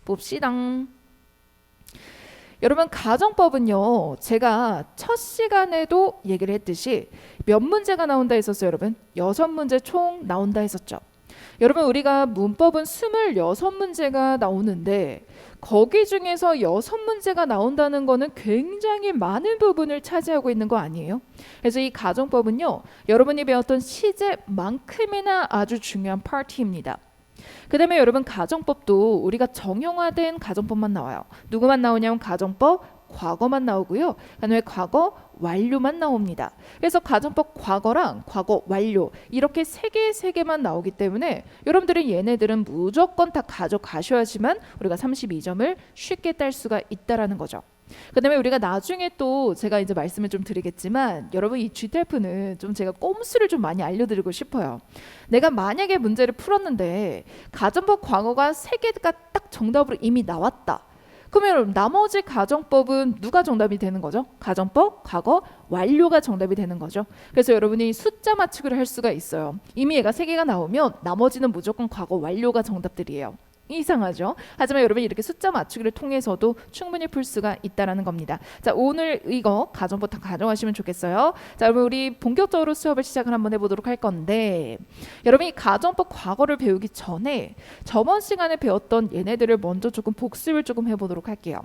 봅시다. 여러분 가정법은요 제가 첫 시간에도 얘기를 했듯이 몇 문제가 나온다 했었어요. 여러분 6문제 총 나온다 했었죠. 여러분 우리가 문법은 26문제가 나오는데 거기 중에서 6문제가 나온다는 거는 굉장히 많은 부분을 차지하고 있는 거 아니에요? 그래서 이 가정법은요 여러분이 배웠던 시제만큼이나 아주 중요한 파트입니다. 그 다음에 여러분 가정법도 우리가 정형화된 가정법만 나와요. 누구만 나오냐면 가정법 과거만 나오고요. 그 다음에 과거 완료만 나옵니다. 그래서 가정법 과거랑 과거 완료 이렇게 세 개만 나오기 때문에 여러분들은 얘네들은 무조건 다 가져가셔야지만 우리가 32점을 쉽게 딸 수가 있다라는 거죠. 그 다음에 우리가 나중에 또 제가 이제 말씀을 좀 드리겠지만 여러분 이 GTF는 좀 제가 꼼수를 좀 많이 알려드리고 싶어요. 내가 만약에 문제를 풀었는데 가정법 과거가 3개가 딱 정답으로 이미 나왔다. 그러면 여러분 나머지 가정법은 누가 정답이 되는 거죠? 가정법, 과거, 완료가 정답이 되는 거죠. 그래서 여러분이 숫자 맞추기를 할 수가 있어요. 이미 얘가 3개가 나오면 나머지는 무조건 과거, 완료가 정답들이에요. 이상하죠? 하지만 여러분 이렇게 숫자 맞추기를 통해서도 충분히 풀 수가 있다는 겁니다. 자, 오늘 이거 가정법 다 가져가시면 좋겠어요. 자, 여러분 우리 본격적으로 수업을 시작을 한번 해보도록 할 건데 여러분이 가정법 과거를 배우기 전에 저번 시간에 배웠던 얘네들을 먼저 조금 복습을 조금 해보도록 할게요.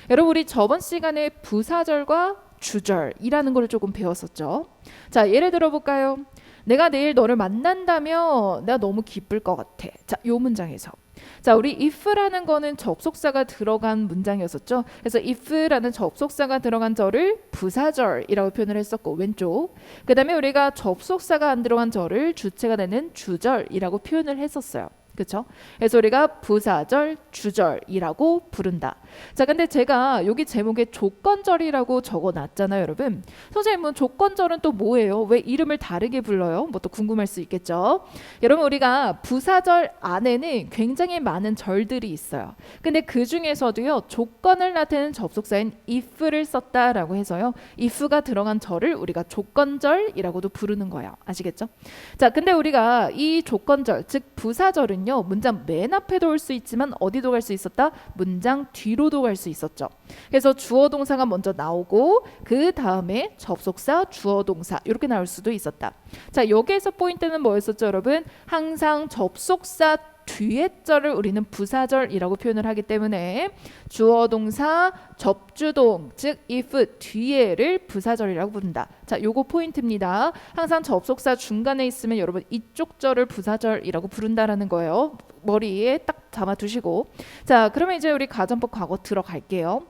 여러분 우리 저번 시간에 부사절과 주절이라는 걸 조금 배웠었죠. 자, 예를 들어 볼까요? 내가 내일 너를 만난다면 내가 너무 기쁠 것 같아. 자, 요 문장에서 자, 우리 if라는 거는 접속사가 들어간 문장이었었죠. 그래서 if라는 접속사가 들어간 절을 부사절이라고 표현을 했었고 왼쪽. 그 다음에 우리가 접속사가 안 들어간 절을 주체가 되는 주절이라고 표현을 했었어요. 그렇죠? 그래서 우리가 부사절, 주절이라고 부른다. 자, 근데 제가 여기 제목에 조건절이라고 적어놨잖아요, 여러분. 선생님은 조건절은 또 뭐예요? 왜 이름을 다르게 불러요? 뭐 또 궁금할 수 있겠죠. 여러분 우리가 부사절 안에는 굉장히 많은 절들이 있어요. 근데 그 중에서도요 조건을 나타내는 접속사인 if를 썼다라고 해서요 if가 들어간 절을 우리가 조건절이라고도 부르는 거예요. 아시겠죠? 자, 근데 우리가 이 조건절, 즉 부사절은 문장 맨 앞에도 올 수 있지만 어디도 갈 수 있었다? 문장 뒤로도 갈 수 있었죠. 그래서 주어 동사가 먼저 나오고 그 다음에 접속사, 주어 동사 이렇게 나올 수도 있었다. 자, 여기에서 포인트는 뭐였었죠, 여러분? 항상 접속사 뒤에 절을 우리는 부사절이라고 표현을 하기 때문에 주어 동사 접주동 즉 if 뒤에를 부사절이라고 부른다. 자, 요거 포인트입니다. 항상 접속사 중간에 있으면 여러분 이쪽 절을 부사절이라고 부른다라는 거예요. 머리에 딱 잡아두시고. 자, 그러면 이제 우리 가정법 과거 들어갈게요.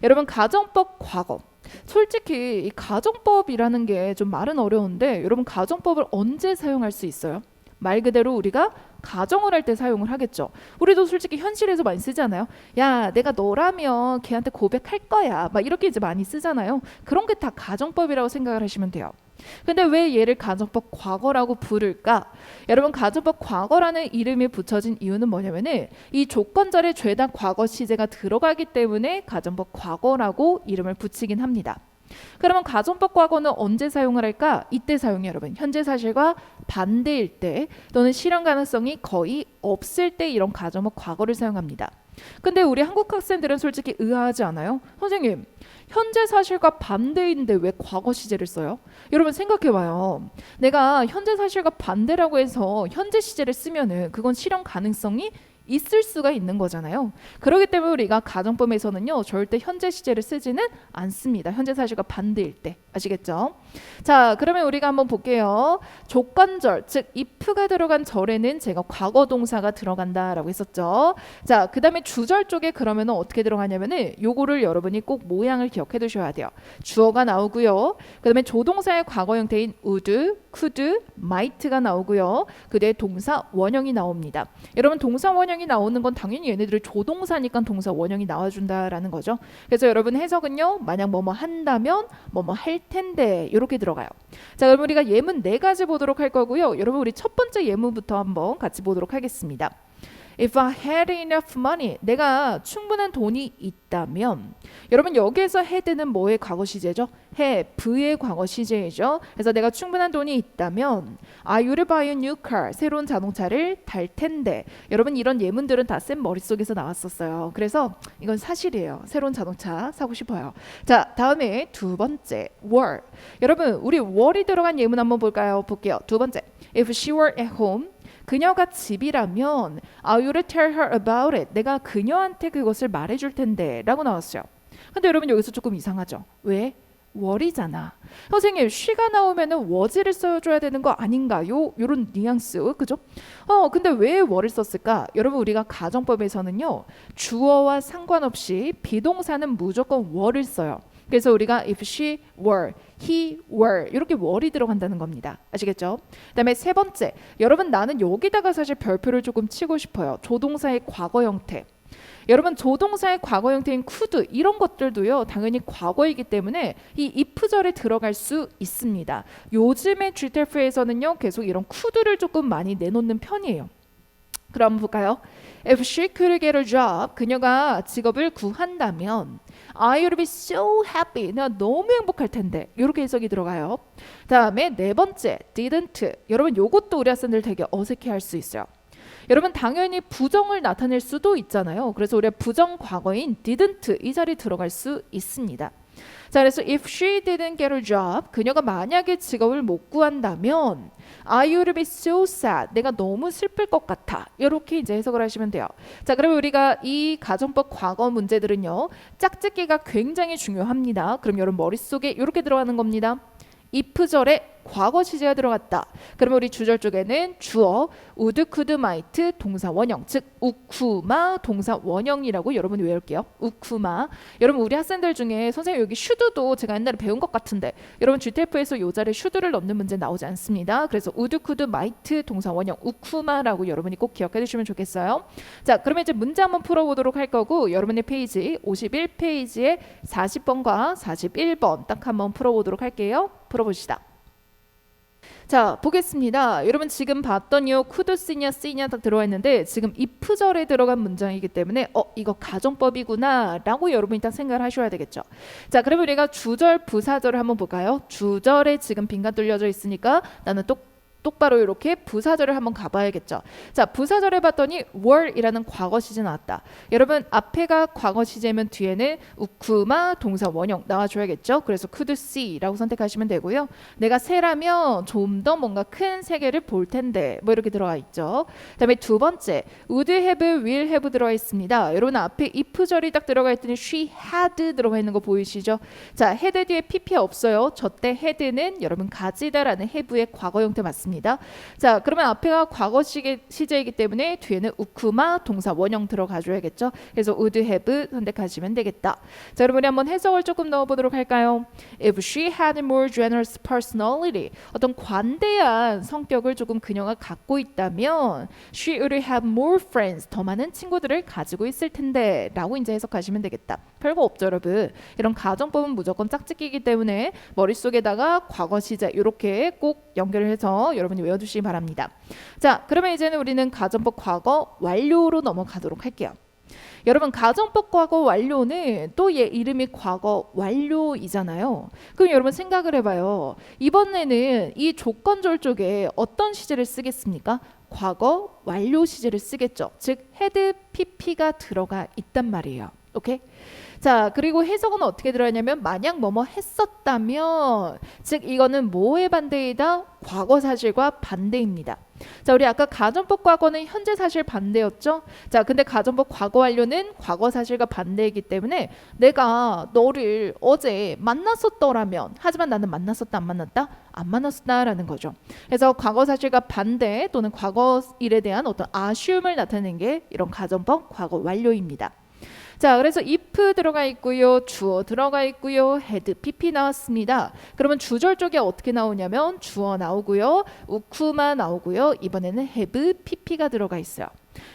여러분 가정법 과거 솔직히 이 가정법이라는 게 좀 말은 어려운데 여러분 가정법을 언제 사용할 수 있어요? 말 그대로 우리가 가정을 할 때 사용을 하겠죠. 우리도 솔직히 현실에서 많이 쓰잖아요. 야, 내가 너라면 걔한테 고백할 거야. 막 이렇게 이제 많이 쓰잖아요. 그런 게 다 가정법이라고 생각을 하시면 돼요. 근데 왜 얘를 가정법 과거라고 부를까? 여러분 가정법 과거라는 이름이 붙여진 이유는 뭐냐면은 이 조건절에 죄다 과거 시제가 들어가기 때문에 가정법 과거라고 이름을 붙이긴 합니다. 그러면 가정법 과거는 언제 사용을 할까? 이때 사용해요, 여러분. 현재 사실과 반대일 때 또는 실현 가능성이 거의 없을 때 이런 가정법 과거를 사용합니다. 근데 우리 한국 학생들은 솔직히 의아하지 않아요? 선생님, 현재 사실과 반대인데 왜 과거 시제를 써요? 여러분 생각해봐요. 내가 현재 사실과 반대라고 해서 현재 시제를 쓰면은 그건 실현 가능성이 있을 수가 있는 거잖아요. 그렇기 때문에 우리가 가정법에서는요 절대 현재 시제를 쓰지는 않습니다. 현재 사실과 반대일 때. 아시겠죠? 자, 그러면 우리가 한번 볼게요. 조건절, 즉 if가 들어간 절에는 제가 과거 동사가 들어간다라고 했었죠. 자, 그 다음에 주절 쪽에 그러면 어떻게 들어가냐면은 요거를 여러분이 꼭 모양을 기억해 두셔야 돼요. 주어가 나오고요. 그 다음에 조동사의 과거 형태인 would, could, might가 나오고요. 그 뒤에 동사 원형이 나옵니다. 여러분 동사 원형이 나오는 건 당연히 얘네들이 조동사니까 동사 원형이 나와준다라는 거죠. 그래서 여러분 해석은요. 만약 뭐뭐 한다면 뭐뭐 할 텐데 이렇게 들어가요. 자, 그럼 우리가 예문 4가지 보도록 할 거고요. 여러분 우리 첫 번째 예문부터 한번 같이 보도록 하겠습니다. If I had enough money, 내가 충분한 돈이 있다면, 여러분 여기에서 had는 뭐의 과거 시제죠? have의 과거 시제이죠. 그래서 내가 충분한 돈이 있다면 I would buy a new car, 새로운 자동차를 탈 텐데. 여러분 이런 예문들은 다 쌤 머릿속에서 나왔었어요. 그래서 이건 사실이에요. 새로운 자동차 사고 싶어요. 자, 다음에 두 번째 were. 여러분 우리 were이 들어간 예문 한번 볼게요. 두 번째, if she were at home, 그녀가 집이라면 I would tell her about it. 내가 그녀한테 그것을 말해줄 텐데 라고 나왔어요. 근데 여러분 여기서 조금 이상하죠? 왜? were이잖아. 선생님 she가 나오면은 was를 써줘야 되는 거 아닌가요? 요런 뉘앙스, 그죠? 근데 왜 were를 썼을까? 여러분 우리가 가정법에서는요 주어와 상관없이 비동사는 무조건 were를 써요. 그래서 우리가 if she were, he were 이렇게 were이 들어간다는 겁니다. 아시겠죠? 그다음에 세 번째, 여러분 나는 여기다가 사실 별표를 조금 치고 싶어요. 조동사의 과거 형태. 여러분 조동사의 과거 형태인 could 이런 것들도요 당연히 과거이기 때문에 이 if절에 들어갈 수 있습니다. 요즘의 GTF에서는요 계속 이런 could를 조금 많이 내놓는 편이에요. 그럼 한번 볼까요? If she could get a job, 그녀가 직업을 구한다면 I would be so happy. 내가 너무 행복할 텐데. 이렇게 해석이 들어가요. 다음에 네 번째, didn't. 여러분 요것도 우리 학생들 되게 어색해할 수 있어요. 여러분 당연히 부정을 나타낼 수도 있잖아요. 그래서 우리가 부정 과거인 didn't 이 자리에 들어갈 수 있습니다. 자, 그래서 if she didn't get a job, 그녀가 만약에 직업을 못 구한다면 I would be so sad. 내가 너무 슬플 것 같아. 이렇게 이제 해석을 하시면 돼요. 자, 그러면 우리가 이 가정법 과거 문제들은요 짝짓기가 굉장히 중요합니다. 그럼 여러분 머릿속에 이렇게 들어가는 겁니다. if절에 과거 시제가 들어갔다. 그러면 우리 주절 쪽에는 주어 would, could, might 동사 원형, 즉 우쿠마 동사 원형이라고 여러분 외울게요. 우쿠마. 여러분 우리 학생들 중에 선생님 여기 should도 제가 옛날에 배운 것 같은데 여러분 GTF에서 요 자리에 should를 넣는 문제 나오지 않습니다. 그래서 would, could, might 동사 원형 우쿠마라고 여러분이 꼭 기억해 주시면 좋겠어요. 자, 그러면 이제 문제 한번 풀어보도록 할 거고 여러분의 페이지 51페이지에 40번과 41번 딱 한번 풀어보도록 할게요. 풀어보시다. 자, 보겠습니다. 여러분 지금 봤던 요 could, 쓰냐 딱 들어와 있는데 지금 if절에 들어간 문장이기 때문에 이거 가정법이구나 라고 여러분이 딱 생각을 하셔야 되겠죠. 자, 그러면 우리가 주절, 부사절을 한번 볼까요? 주절에 지금 빈칸 뚫려져 있으니까 나는 똑바로 이렇게 부사절을 한번 가봐야겠죠. 자, 부사절에 봤더니 were이라는 과거 시제 나왔다. 여러분 앞에가 과거 시제면 뒤에는 우쿠마 동사 원형 나와줘야겠죠. 그래서 could see라고 선택하시면 되고요. 내가 새라면 좀 더 뭔가 큰 세계를 볼 텐데 뭐 이렇게 들어가 있죠. 그다음에 두 번째 would have, will have 들어가 있습니다. 여러분 앞에 if절이 딱 들어가 있더니 she had 들어가 있는 거 보이시죠? 자, had 뒤에 pp 없어요. 저 때 had는 여러분 가지다라는 have의 과거 형태 맞습니다. 자, 그러면 앞에가 과거 시제이기 때문에 뒤에는 우쿠마 동사 원형 들어가줘야겠죠. 그래서 would have 선택하시면 되겠다. 자, 여러분 우리 한번 해석을 조금 넣어보도록 할까요? If she had more generous personality, 어떤 관대한 성격을 조금 그녀가 갖고 있다면 she would have more friends, 더 많은 친구들을 가지고 있을 텐데 라고 이제 해석하시면 되겠다. 별거 없죠 여러분. 이런 가정법은 무조건 짝짓기이기 때문에 머릿속에다가 과거 시제 이렇게 꼭 연결을 해서 여러분이 외워두시기 바랍니다. 자, 그러면 이제는 우리는 가정법 과거 완료로 넘어가도록 할게요. 여러분 가정법 과거 완료는 또 얘 이름이 과거 완료이잖아요. 그럼 여러분 생각을 해봐요. 이번에는 이 조건절 쪽에 어떤 시제를 쓰겠습니까? 과거 완료 시제를 쓰겠죠. 즉 had pp가 들어가 있단 말이에요. 오케이? 자, 그리고 해석은 어떻게 들어가냐면 만약 뭐뭐 했었다면, 즉 이거는 뭐의 반대이다? 과거 사실과 반대입니다. 자, 우리 아까 가정법 과거는 현재 사실 반대였죠. 자, 근데 가정법 과거 완료는 과거 사실과 반대이기 때문에 내가 너를 어제 만났었더라면, 하지만 나는 만났었다 안 만났다? 안 만났었다라는 거죠. 그래서 과거 사실과 반대 또는 과거 일에 대한 어떤 아쉬움을 나타내는 게 이런 가정법 과거 완료입니다. 자, 그래서 if 들어가 있고요, 주어 들어가 있고요, had, pp 나왔습니다. 그러면 주절 쪽에 어떻게 나오냐면 주어 나오고요, 우쿠마 나오고요, 이번에는 have, pp가 들어가 있어요.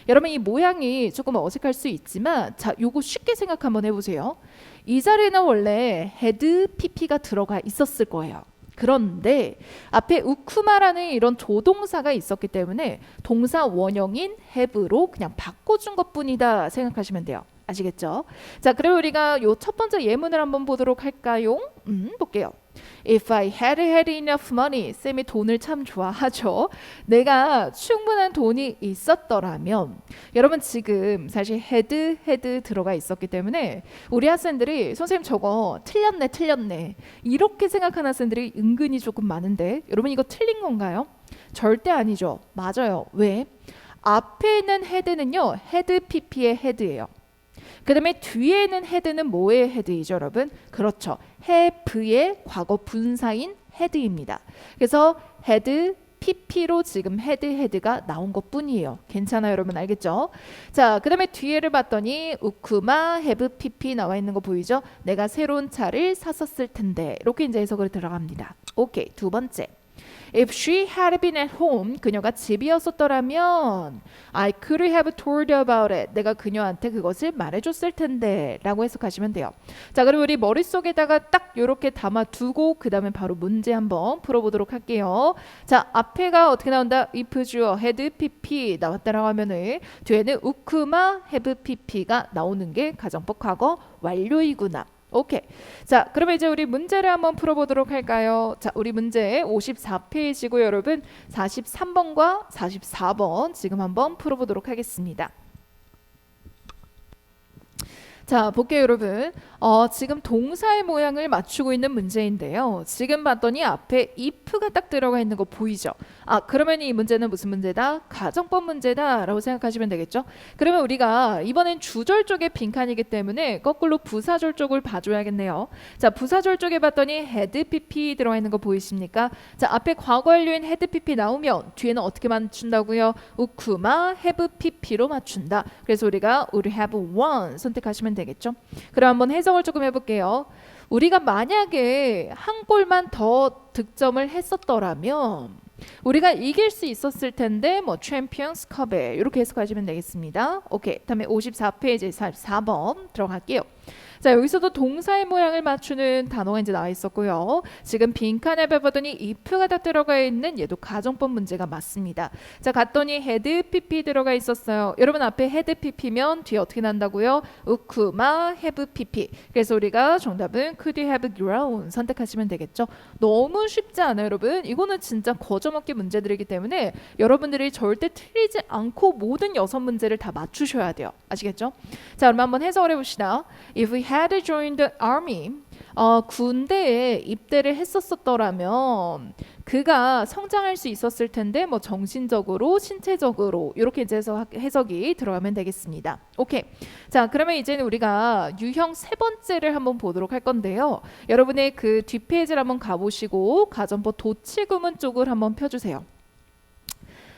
여러분 이 모양이 조금 어색할 수 있지만 자, 요거 쉽게 생각 한번 해보세요. 이 자리에는 원래 had, pp가 들어가 있었을 거예요. 그런데 앞에 우쿠마라는 이런 조동사가 있었기 때문에 동사 원형인 have로 그냥 바꿔준 것뿐이다 생각하시면 돼요. 아시겠죠? 자, 그럼 우리가 요 첫 번째 예문을 한번 보도록 할까요? 볼게요. If I had enough money, 쌤이 돈을 참 좋아하죠. 내가 충분한 돈이 있었더라면, 여러분 지금 사실 had 들어가 있었기 때문에 우리 학생들이 선생님 저거 틀렸네 이렇게 생각하는 학생들이 은근히 조금 많은데 여러분 이거 틀린 건가요? 절대 아니죠. 맞아요. 왜? 앞에 있는 had는요 had pp의 had예요. 그 다음에 뒤에 있는 had는 뭐의 had이죠 여러분? 그렇죠. have의 과거 분사인 had입니다. 그래서 had, pp로 지금 had가 나온 것 뿐이에요. 괜찮아요 여러분 알겠죠? 자, 그 다음에 뒤에를 봤더니 우쿠마 have pp 나와 있는 거 보이죠? 내가 새로운 차를 샀었을 텐데 이렇게 이제 해석을 들어갑니다. 오케이, 두 번째. If she had been at home, 그녀가 집이었었더라면 I could have told her about it. 내가 그녀한테 그것을 말해줬을 텐데 라고 해석하시면 돼요. 자, 그럼 우리 머릿속에다가 딱 이렇게 담아두고 그 다음에 바로 문제 한번 풀어보도록 할게요. 자, 앞에가 어떻게 나온다? If 주어 had pp 나왔다라고 하면은 뒤에는 우쿠마 have pp가 나오는 게 가정법 과거 완료이구나. 오케이. 자, 그러면 이제 우리 문제를 한번 풀어보도록 할까요? 자, 우리 문제 54페이지고 여러분 43번과 44번 지금 한번 풀어보도록 하겠습니다. 자, 볼게요 여러분. 지금 동사의 모양을 맞추고 있는 문제인데요. 지금 봤더니 앞에 if가 딱 들어가 있는 거 보이죠? 아, 그러면 이 문제는 무슨 문제다? 가정법 문제다 라고 생각하시면 되겠죠? 그러면 우리가 이번엔 주절 쪽에 빈칸이기 때문에 거꾸로 부사절 쪽을 봐줘야겠네요. 자, 부사절 쪽에 봤더니 had pp 들어가 있는 거 보이십니까? 자, 앞에 과거 완료인 had pp 나오면 뒤에는 어떻게 맞춘다고요? 우쿠마 have pp로 맞춘다. 그래서 우리가 would have won 선택하시면 되겠죠? 그럼 한번 해석을 조금 해볼게요. 우리가 만약에 한 골만 더 득점을 했었더라면 우리가 이길 수 있었을 텐데 뭐 챔피언스 컵에 이렇게 해석하시면 되겠습니다. 오케이. 다음에 54페이지 44번 들어갈게요. 자, 여기서도 동사의 모양을 맞추는 단어가 이제 나와 있었고요. 지금 빈칸에 봐봤더니 if가 다 들어가 있는 얘도 가정법 문제가 맞습니다. 자, 갔더니 had pp 들어가 있었어요. 여러분 앞에 had pp면 뒤에 어떻게 난다고요? 우쿠마 have pp. 그래서 우리가 정답은 could have grown 선택하시면 되겠죠. 너무 쉽지 않아요 여러분? 이거는 진짜 거저먹기 문제들이기 때문에 여러분들이 절대 틀리지 않고 모든 6문제를 다 맞추셔야 돼요. 아시겠죠? 자, 그럼 한번 해석을 해봅시다. If we had joined the army, 군대에 입대를 했었더라면 그가 성장할 수 있었을 텐데 뭐 정신적으로, 신체적으로 이렇게 이제 해석이 들어가면 되겠습니다. 오케이. 자, 그러면 이제는 우리가 유형 세 번째를 한번 보도록 할 건데요. 여러분의 그 뒷페이지를 한번 가보시고 가정법 도치구문 쪽을 한번 펴주세요.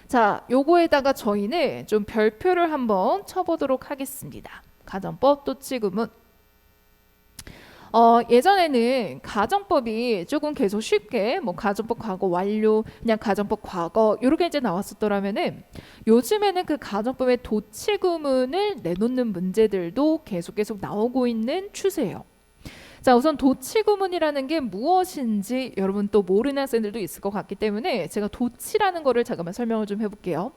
자, 요거에다가 저희는 좀 별표를 한번 쳐보도록 하겠습니다. 가정법 도치구문. 예전에는 가정법이 조금 계속 쉽게 뭐 가정법 과거 완료, 그냥 가정법 과거 이렇게 이제 나왔었더라면은 요즘에는 그 가정법의 도치구문을 내놓는 문제들도 계속 나오고 있는 추세예요. 자, 우선 도치구문이라는 게 무엇인지 여러분 또 모르는 학생들도 있을 것 같기 때문에 제가 도치라는 거를 잠깐만 설명을 좀 해볼게요.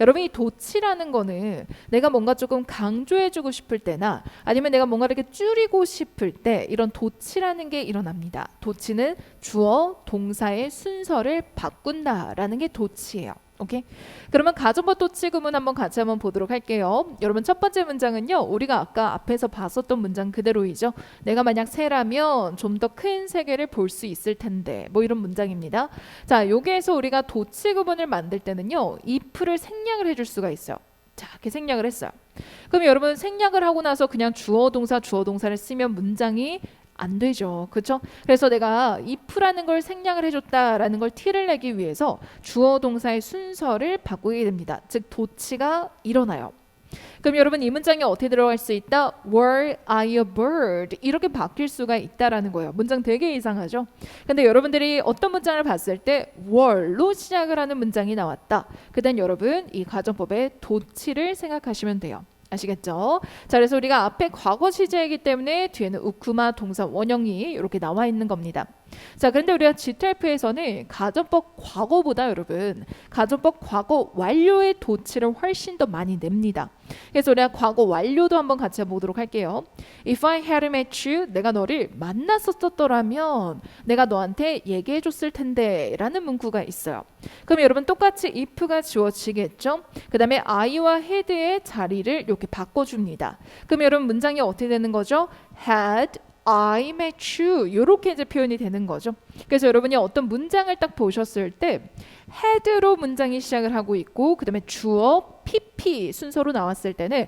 여러분 이 도치라는 거는 내가 뭔가 조금 강조해주고 싶을 때나 아니면 내가 뭔가 이렇게 줄이고 싶을 때 이런 도치라는 게 일어납니다. 도치는 주어, 동사의 순서를 바꾼다라는 게 도치예요. 오케이? 그러면 가정법 도치구문 한번 같이 한번 보도록 할게요. 여러분 첫 번째 문장은요. 우리가 아까 앞에서 봤었던 문장 그대로이죠. 내가 만약 새라면 좀 더 큰 세계를 볼 수 있을 텐데 뭐 이런 문장입니다. 자, 여기에서 우리가 도치구문을 만들 때는요. if를 생략을 해줄 수가 있어요. 자, 이렇게 생략을 했어요. 그럼 여러분 생략을 하고 나서 그냥 주어 동사를 쓰면 문장이 안 되죠. 그렇죠? 그래서 내가 if라는 걸 생략을 해줬다라는 걸 티를 내기 위해서 주어 동사의 순서를 바꾸게 됩니다. 즉 도치가 일어나요. 그럼 여러분 이 문장에 어떻게 들어갈 수 있다? Were I a bird? 이렇게 바뀔 수가 있다라는 거예요. 문장 되게 이상하죠? 근데 여러분들이 어떤 문장을 봤을 때 were로 시작을 하는 문장이 나왔다. 그다음 여러분 이 가정법의 도치를 생각하시면 돼요. 아시겠죠? 자, 그래서 우리가 앞에 과거 시제이기 때문에 뒤에는 우쿠마 동사 원형이 이렇게 나와 있는 겁니다. 자, 그런데 우리가 G12에서는 가정법 과거보다 여러분 가정법 과거 완료의 도치를 훨씬 더 많이 냅니다. 그래서 우리가 과거 완료도 한번 같이 보도록 할게요. If I had met you, 내가 너를 만났었더라면 내가 너한테 얘기해 줬을 텐데 라는 문구가 있어요. 그럼 여러분 똑같이 if가 지워지겠죠? 그 다음에 I와 had의 자리를 이렇게 바꿔줍니다. 그럼 여러분 문장이 어떻게 되는 거죠? Had I met you 이렇게 이제 표현이 되는 거죠. 그래서 여러분이 어떤 문장을 딱 보셨을 때 had로 문장이 시작을 하고 있고 그 다음에 주어 PP 순서로 나왔을 때는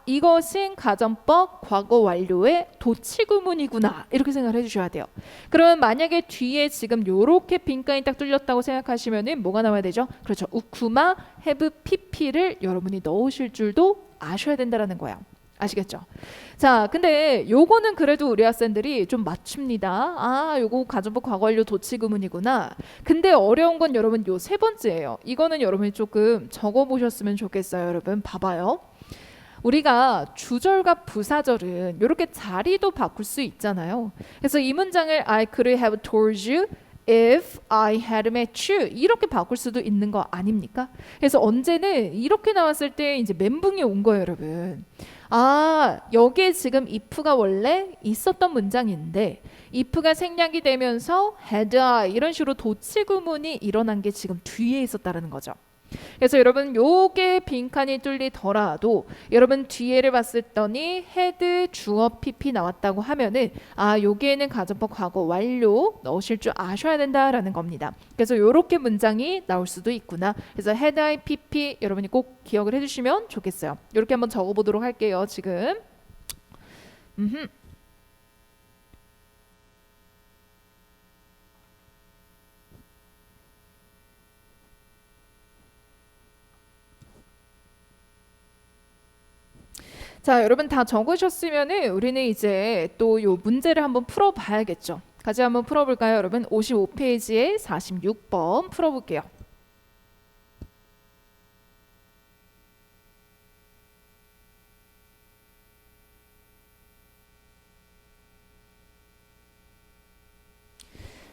이것은 가정법 과거 완료의 도치구문이구나 이렇게 생각을 해주셔야 돼요. 그러면 만약에 뒤에 지금 요렇게 빈칸이 딱 뚫렸다고 생각하시면은 뭐가 나와야 되죠? 그렇죠. 우쿠마 have PP를 여러분이 넣으실 줄도 아셔야 된다라는 거예요. 아시겠죠? 자, 근데 요거는 그래도 우리 학생들이 좀 맞춥니다. 요거 가정법 과거 완료 도치구문이구나. 근데 어려운 건 여러분 요 세 번째예요. 이거는 여러분이 조금 적어보셨으면 좋겠어요. 여러분 봐봐요. 우리가 주절과 부사절은 이렇게 자리도 바꿀 수 있잖아요. 그래서 이 문장을 I could have told you if I had met you 이렇게 바꿀 수도 있는 거 아닙니까? 그래서 언제는 이렇게 나왔을 때 이제 멘붕이 온 거예요, 여러분. 여기에 지금 if가 원래 있었던 문장인데 if가 생략이 되면서 had I 이런 식으로 도치구문이 일어난 게 지금 뒤에 있었다는 거죠. 그래서 여러분 요게 빈칸이 뚫리더라도 여러분 뒤에를 봤을 때니 had 주어 PP 나왔다고 하면은 여기에는 가정법 과거 완료 넣으실 줄 아셔야 된다라는 겁니다. 그래서 요렇게 문장이 나올 수도 있구나. 그래서 had I PP 여러분이 꼭 기억을 해주시면 좋겠어요. 요렇게 한번 적어보도록 할게요. 지금 자, 여러분 다 적으셨으면은 우리는 이제 또 요 문제를 한번 풀어봐야겠죠. 같이 한번 풀어볼까요, 여러분? 55페이지에 46번 풀어볼게요.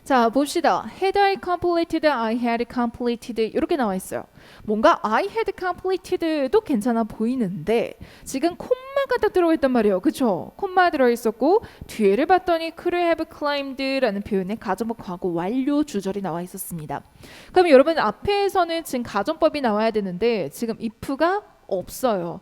자, 봅시다. Had I completed, I had completed 이렇게 나와 있어요. 뭔가 I had completed도 괜찮아 보이는데 지금 콤마가 딱 들어가 있단 말이에요. 그쵸? 콤마 들어가 있었고 뒤에를 봤더니 could have climbed라는 표현에 가정법 과거 완료 주절이 나와 있었습니다. 그럼 여러분 앞에서는 지금 가정법이 나와야 되는데 지금 if가 없어요.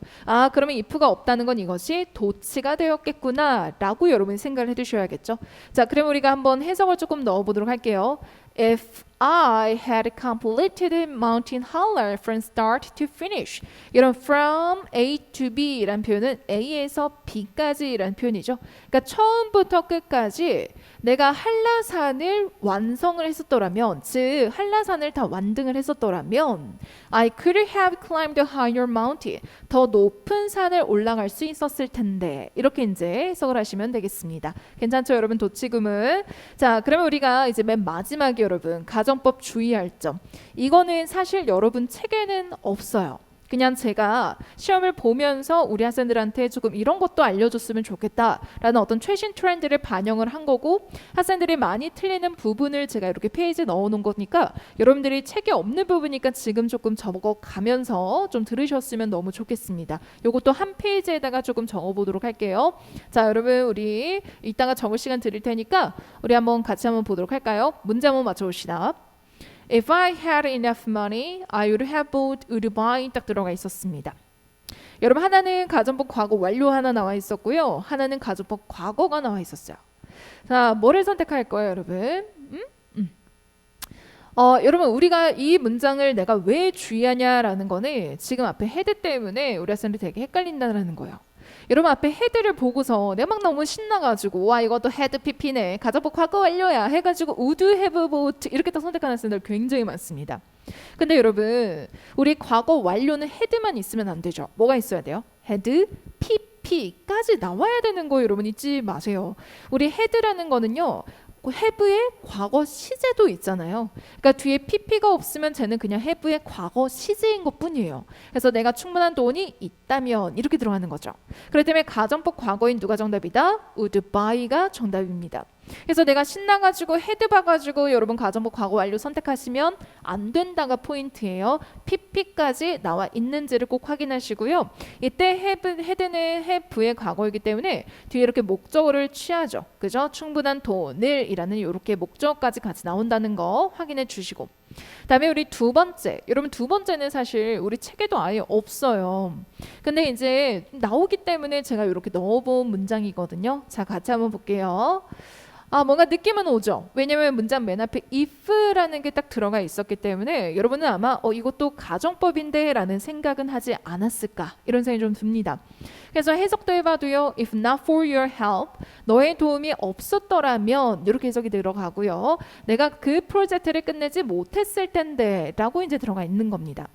그러면 if가 없다는 건 이것이 도치가 되었겠구나 라고 여러분이 생각을 해두셔야겠죠. 자, 그럼 우리가 한번 해석을 조금 넣어보도록 할게요. If I had completed Mountain Holler from start to finish. 이런 from A to B 라는 표현은 A에서 B까지 라는 표현이죠. 그러니까 처음부터 끝까지 내가 한라산을 완성을 했었더라면, 즉 한라산을 다 완등을 했었더라면 I could have climbed a higher mountain. 더 높은 산을 올라갈 수 있었을 텐데 이렇게 이제 해석을 하시면 되겠습니다. 괜찮죠, 여러분? 도치구문. 자, 그러면 우리가 이제 맨 마지막에 여러분 가정법 주의할 점. 이거는 사실 여러분 책에는 없어요. 그냥 제가 시험을 보면서 우리 학생들한테 조금 이런 것도 알려줬으면 좋겠다라는 어떤 최신 트렌드를 반영을 한 거고 학생들이 많이 틀리는 부분을 제가 이렇게 페이지에 넣어놓은 거니까 여러분들이 책에 없는 부분이니까 지금 조금 적어가면서 좀 들으셨으면 너무 좋겠습니다. 요것도 한 페이지에다가 조금 적어보도록 할게요. 자, 여러분 우리 이따가 적을 시간 드릴 테니까 우리 한번 같이 한번 보도록 할까요? 문제 한번 맞춰봅시다. If I had enough money, I would have bought, would buy 딱 들어가 있었습니다. 여러분 하나는 가정법 과거 완료 하나 나와 있었고요. 하나는 가정법 과거가 나와 있었어요. 자, 뭐를 선택할 거예요, 여러분? 여러분 우리가 이 문장을 내가 왜 주의하냐라는 거는 지금 앞에 헤드 때문에 우리 학생들이 되게 헷갈린다는 거예요. 여러분 앞에 헤드를 보고서 내가 막 너무 신나가지고 와 이것도 헤드 PP네 가정법 과거 완료야 해가지고 would have bought 이렇게 딱 선택하는 학생들 굉장히 많습니다. 근데 여러분 우리 과거 완료는 헤드만 있으면 안 되죠. 뭐가 있어야 돼요? 헤드 PP까지 나와야 되는 거 여러분 잊지 마세요. 우리 헤드라는 거는요 have의 과거 시제도 있잖아요. 그러니까 뒤에 pp가 없으면 쟤는 그냥 have의 과거 시제인 것 뿐이에요. 그래서 내가 충분한 돈이 있다면 이렇게 들어가는 거죠. 그렇기 때문에 가정법 과거인 누가 정답이다? would buy가 정답입니다. 그래서 내가 신나가지고 헤드 봐가지고 여러분 가정법 과거 완료 선택하시면 안 된다가 포인트예요. PP까지 나와 있는지를 꼭 확인하시고요. 이때 헤드는 have의 과거이기 때문에 뒤에 이렇게 목적어를 취하죠. 그죠? 충분한 돈을 이라는 이렇게 목적어까지 같이 나온다는 거 확인해 주시고, 다음에 우리 두 번째, 여러분 두 번째는 사실 우리 책에도 아예 없어요. 근데 이제 나오기 때문에 제가 이렇게 넣어본 문장이거든요. 자, 같이 한번 볼게요. 뭔가 느낌은 오죠. 왜냐면 문장 맨 앞에 if라는 게 딱 들어가 있었기 때문에 여러분은 아마 이것도 가정법인데 라는 생각은 하지 않았을까, 이런 생각이 좀 듭니다. 그래서 해석도 해봐도요. If not for your help, 너의 도움이 없었더라면 이렇게 해석이 들어가고요. 내가 그 프로젝트를 끝내지 못했을 텐데 라고 이제 들어가 있는 겁니다.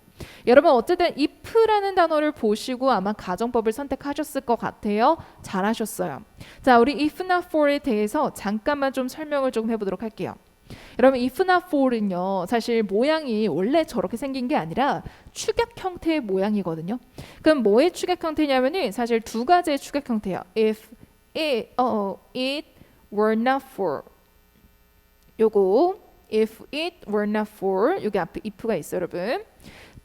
여러분 어쨌든 if라는 단어를 보시고 아마 가정법을 선택하셨을 것 같아요. 잘하셨어요. 자, 우리 if not for에 대해서 잠깐만 좀 설명을 좀 해보도록 할게요. 여러분 if not for은요, 사실 모양이 원래 저렇게 생긴 게 아니라 축약 형태의 모양이거든요. 그럼 뭐의 축약 형태냐면은 사실 두 가지의 축약 형태예요. If it were not for, 요거 if it were not for, 여기 앞에 if가 있어요, 여러분.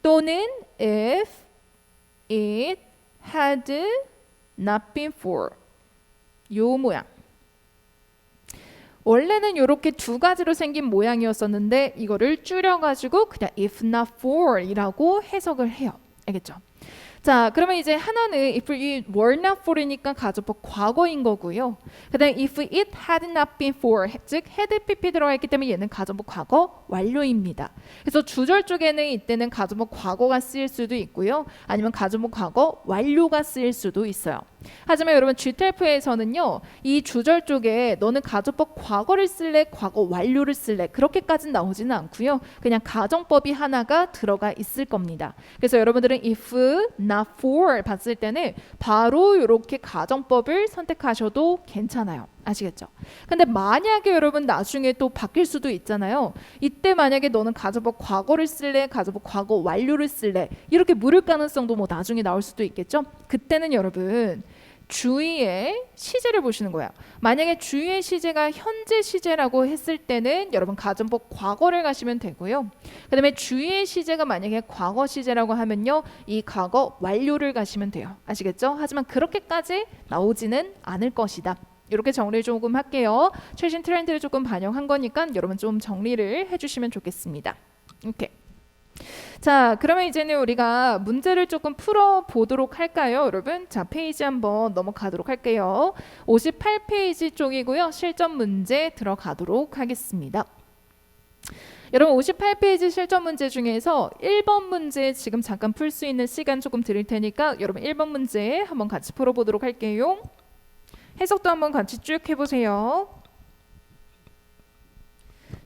또는 if it had not been for, 요 모양. 원래는 이렇게 두 가지로 생긴 모양이었었는데 이거를 줄여가지고 그냥 if not for 이라고 해석을 해요. 알겠죠? 자, 그러면 이제 하나는 if it were not for이니까 가정법 과거인 거고요. 그 다음에 if it had not been for, 즉 had pp 들어가 있기 때문에 얘는 가정법 과거 완료입니다. 그래서 주절 쪽에는 이때는 가정법 과거가 쓰일 수도 있고요. 아니면 가정법 과거 완료가 쓰일 수도 있어요. 하지만 여러분 GTF에서는요, 이 주절 쪽에 너는 가정법 과거를 쓸래, 과거 완료를 쓸래, 그렇게까지는 나오지는 않고요. 그냥 가정법이 하나가 들어가 있을 겁니다. 그래서 여러분들은 if not for 봤을 때는 바로 이렇게 가정법을 선택하셔도 괜찮아요. 아시겠죠? 근데 만약에 여러분 나중에 또 바뀔 수도 있잖아요. 이때 만약에 너는 가정법 과거를 쓸래, 가정법 과거 완료를 쓸래, 이렇게 물을 가능성도 뭐 나중에 나올 수도 있겠죠? 그때는 여러분 주의의 시제를 보시는 거예요. 만약에 주의의 시제가 현재 시제라고 했을 때는 여러분 가정법 과거를 가시면 되고요. 그 다음에 주의의 시제가 만약에 과거 시제라고 하면요, 이 과거 완료를 가시면 돼요. 아시겠죠? 하지만 그렇게까지 나오지는 않을 것이다. 이렇게 정리를 조금 할게요. 최신 트렌드를 조금 반영한 거니까 여러분 좀 정리를 해주시면 좋겠습니다. 오케이. 자, 그러면 이제는 우리가 문제를 조금 풀어보도록 할까요, 여러분? 자, 페이지 한번 넘어가도록 할게요. 58페이지 쪽이고요. 실전 문제 들어가도록 하겠습니다. 여러분 58페이지 실전 문제 중에서 1번 문제 지금 잠깐 풀 수 있는 시간 조금 드릴 테니까 여러분 1번 문제 한번 같이 풀어보도록 할게요. 해석도 한번 같이 쭉 해보세요.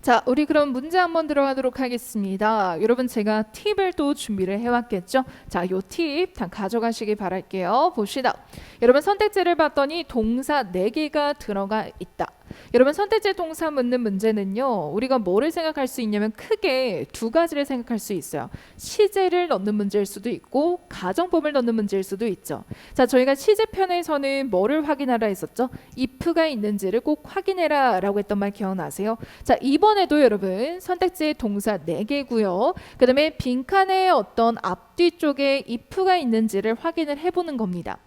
자, 우리 그럼 문제 한번 들어가도록 하겠습니다. 여러분 제가 팁을 또 준비를 해왔겠죠? 자, 요 팁 다 가져가시기 바랄게요. 봅시다. 여러분 선택지를 봤더니 동사 4개가 들어가 있다. 여러분 선택지 동사 묻는 문제는요, 우리가 뭐를 생각할 수 있냐면 크게 두 가지를 생각할 수 있어요. 시제를 넣는 문제일 수도 있고 가정법을 넣는 문제일 수도 있죠. 자, 저희가 시제편에서는 뭐를 확인하라 했었죠? if가 있는지를 꼭 확인해라 라고 했던 말 기억나세요? 자, 이번에도 여러분 선택지의 동사 4개고요. 그 다음에 빈칸의 어떤 앞뒤 쪽에 if가 있는지를 확인을 해보는 겁니다.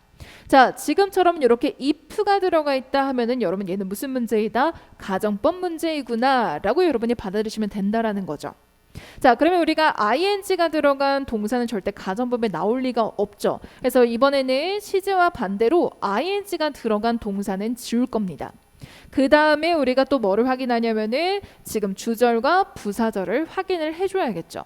자, 지금처럼 이렇게 if가 들어가 있다 하면은 여러분 얘는 무슨 문제이다? 가정법 문제이구나 라고 여러분이 받아들이시면 된다라는 거죠. 자, 그러면 우리가 ing가 들어간 동사는 절대 가정법에 나올 리가 없죠. 그래서 이번에는 시제와 반대로 ing가 들어간 동사는 지울 겁니다. 그 다음에 우리가 또 뭐를 확인하냐면은 지금 주절과 부사절을 확인을 해줘야겠죠.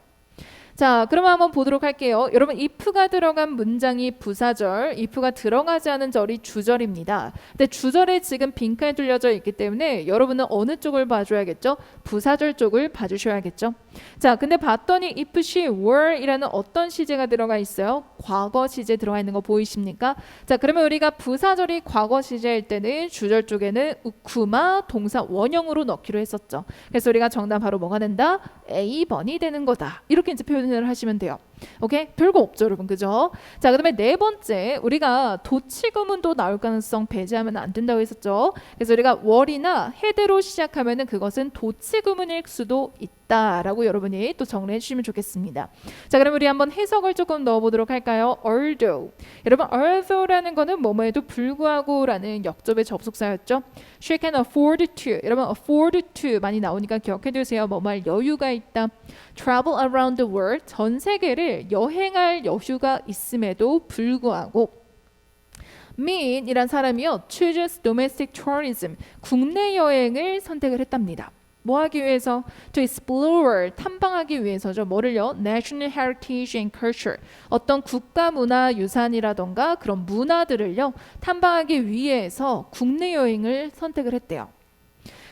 자, 그러면 한번 보도록 할게요. 여러분 if가 들어간 문장이 부사절, if가 들어가지 않은 절이 주절입니다. 근데 주절에 지금 빈칸이 뚫려져 있기 때문에 여러분은 어느 쪽을 봐줘야겠죠? 부사절 쪽을 봐주셔야겠죠. 자, 근데 봤더니 if she were 이라는 어떤 시제가 들어가 있어요? 과거 시제 들어가 있는 거 보이십니까? 자, 그러면 우리가 부사절이 과거 시제일 때는 주절 쪽에는 우쿠마 동사 원형으로 넣기로 했었죠. 그래서 우리가 정답 바로 뭐가 된다? A번이 되는 거다. 이렇게 이제 표현을 하시면 돼요. 오케이? 별거 없죠, 여러분. 그죠? 자, 그다음에 네 번째, 우리가 도치구문도 나올 가능성 배제하면 안 된다고 했었죠. 그래서 우리가 월이나 헤드로 시작하면은 그것은 도치구문일 수도 있다라고 여러분이 또 정리해 주시면 좋겠습니다. 자, 그럼 우리 한번 해석을 조금 넣어보도록 할까요? although. 여러분, although라는 거는 뭐뭐에도 불구하고라는 역접의 접속사였죠. She can afford to. 여러분, afford to 많이 나오니까 기억해 두세요. 뭐뭐할 여유가 있다. Travel around the world. 전 세계를 여행할 여유가 있음에도 불구하고 민이란 사람이요, chooses domestic tourism, 국내 여행을 선택을 했답니다. 뭐 하기 위해서? To explore, 탐방하기 위해서죠. 뭐를요? National heritage and culture, 어떤 국가 문화 유산이라던가 그런 문화들을요 탐방하기 위해서 국내 여행을 선택을 했대요.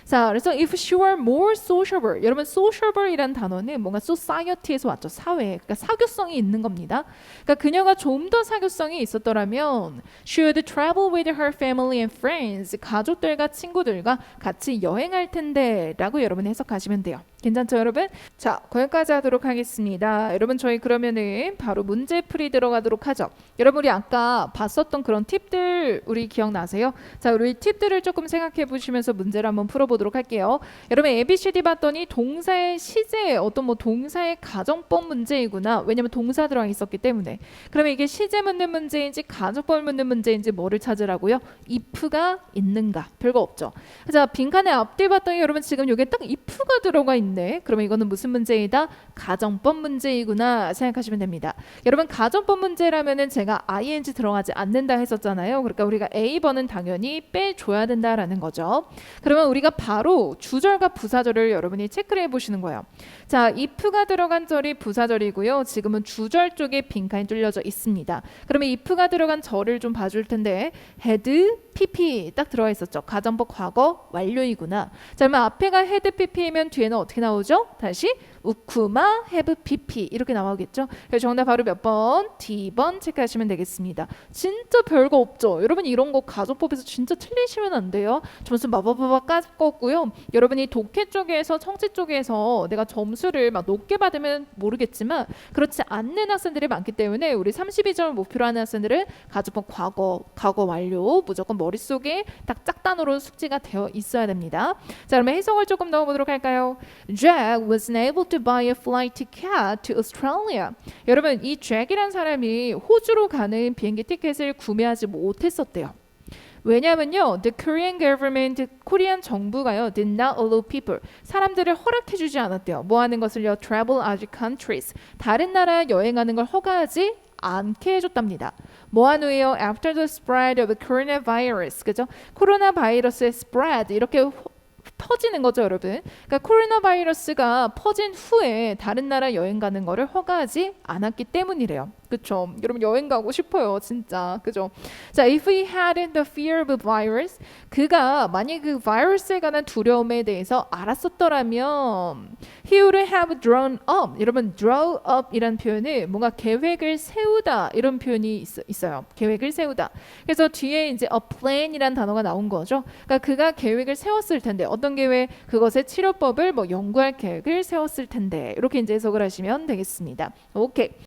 자, 그래서 if she were more sociable, 여러분 sociable이란 단어는 뭔가 society에서 왔죠. 사회, 그러니까 사교성이 있는 겁니다. 그러니까 그녀가 좀 더 사교성이 있었더라면 she would travel with her family and friends, 가족들과 친구들과 같이 여행할 텐데라고 여러분 해석하시면 돼요. 괜찮죠, 여러분? 자, 거기까지 하도록 하겠습니다. 여러분, 저희 그러면은 바로 문제풀이 들어가도록 하죠. 여러분, 우리 아까 봤었던 그런 팁들 우리 기억나세요? 자, 우리 팁들을 조금 생각해 보시면서 문제를 한번 풀어보도록 할게요. 여러분, ABCD 봤더니 동사의 시제, 어떤 뭐 동사의 가정법 문제이구나. 왜냐면 동사 들어가 있었기 때문에. 그러면 이게 시제 묻는 문제인지 가정법 묻는 문제인지 뭐를 찾으라고요? if가 있는가? 별거 없죠. 자, 빈칸의 앞뒤 봤더니 여러분 지금 여기에 딱 if가 들어가 있네. 그러면 이거는 무슨 문제이다? 가정법 문제이구나 생각하시면 됩니다. 여러분, 가정법 문제라면은 제가 ing 들어가지 않는다 했었잖아요. 그러니까 우리가 A번은 당연히 빼줘야 된다라는 거죠. 그러면 우리가 바로 주절과 부사절을 여러분이 체크를 해보시는 거예요. 자, if가 들어간 절이 부사절이고요. 지금은 주절 쪽에 빈칸이 뚫려져 있습니다. 그러면 if가 들어간 절을 좀 봐줄 텐데 had, pp 딱 들어가 있었죠. 가정법 과거 완료이구나. 자, 그러면 앞에가 had, pp이면 뒤에는 어떻게 나오죠? 다시 우쿠마, have, pp 이렇게 나오겠죠. 그래서 정답 바로 몇 번? D번 체크하시면 되겠습니다. 진짜 별거 없죠. 여러분, 이런 거 가정법에서 진짜 틀리시면 안 돼요. 점수 마바바바 깎았고요. 여러분이 독해 쪽에서 청지 쪽에서 내가 점수를 막 높게 받으면 모르겠지만 그렇지 않는 학생들이 많기 때문에 우리 32점을 목표로 하는 학생들은 가정법 과거 완료 무조건 머릿속에 딱 짝단으로 숙지가 되어 있어야 됩니다. 자, 그러면 해석을 조금 넣어보도록 할까요? Jack was unable to buy a flight ticket to Australia. 여러분, 이 잭이란 사람이 호주로 가는 비행기 티켓을 구매하지 못했었대요. 왜냐면요, the Korean government, 코리안 정부가요, did not allow people, 사람들을 허락해주지 않았대요. 뭐 하는 것을요? travel other countries, 다른 나라 여행하는 걸 허가하지 않게 해줬답니다. 뭐한 후에요? After the spread of the coronavirus, 그죠? 코로나 바이러스의 spread 이렇게 퍼지는 거죠, 여러분. 그러니까 코로나 바이러스가 퍼진 후에 다른 나라 여행 가는 거를 허가하지 않았기 때문이래요. 그렇죠? 여러분, 여행 가고 싶어요, 진짜. 그죠? 자, if he hadn't the fear of virus, 그가 만약 그 바이러스에 관한 두려움에 대해서 알았었더라면 he would have drawn up. 여러분, draw up이란 표현은 뭔가 계획을 세우다 이런 표현이 있어요. 계획을 세우다. 그래서 뒤에 이제 a plan이란 단어가 나온 거죠. 그러니까 그가 계획을 세웠을 텐데 어떤 계획? 그것의 치료법을 뭐 연구할 계획을 세웠을 텐데 이렇게 이제 해석을 하시면 되겠습니다. 오케이.